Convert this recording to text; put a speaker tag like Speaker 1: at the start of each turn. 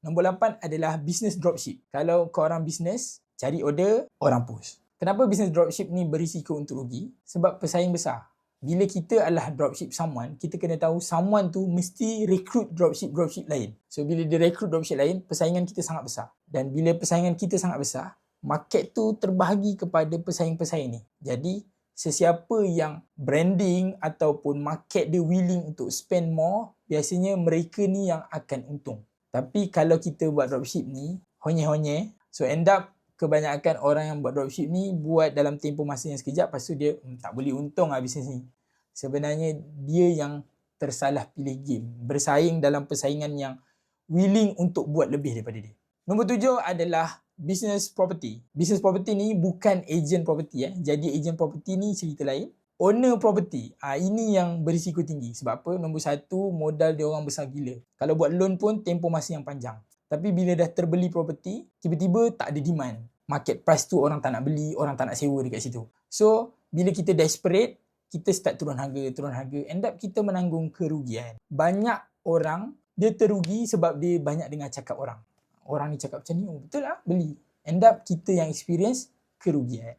Speaker 1: Nombor 8 adalah business dropship. Kalau korang business, cari order, orang post. Kenapa business dropship ni berisiko untuk rugi? Sebab pesaing besar. Bila kita adalah dropship someone, kita kena tahu someone tu mesti recruit dropship lain. So bila dia recruit dropship lain, persaingan kita sangat besar. Dan bila persaingan kita sangat besar, market tu terbahagi kepada pesaing-pesaing ni. Jadi sesiapa yang branding ataupun market dia willing untuk spend more, biasanya mereka ni yang akan untung. Tapi kalau kita buat dropship ni, honyeh-honyeh, so end up kebanyakan orang yang buat dropship ni buat dalam tempoh masa yang sekejap, lepas tu dia tak boleh untung lah bisnes ni. Sebenarnya dia yang tersalah pilih game, bersaing dalam persaingan yang willing untuk buat lebih daripada dia. Nombor 7 adalah business property. Business property ni bukan agent property. Jadi agent property ni cerita lain. Owner property, ini yang berisiko tinggi. Sebab apa? Nombor 1, modal dia orang besar gila. Kalau buat loan pun tempoh masa yang panjang. Tapi bila dah terbeli property, tiba-tiba tak ada demand. Market price tu orang tak nak beli, orang tak nak sewa dekat situ. So, bila kita desperate, kita start turun harga. End up kita menanggung kerugian. Banyak orang, dia terugi sebab dia banyak dengar cakap orang. Orang ni cakap macam ni, betul lah, beli. End up kita yang experience kerugian.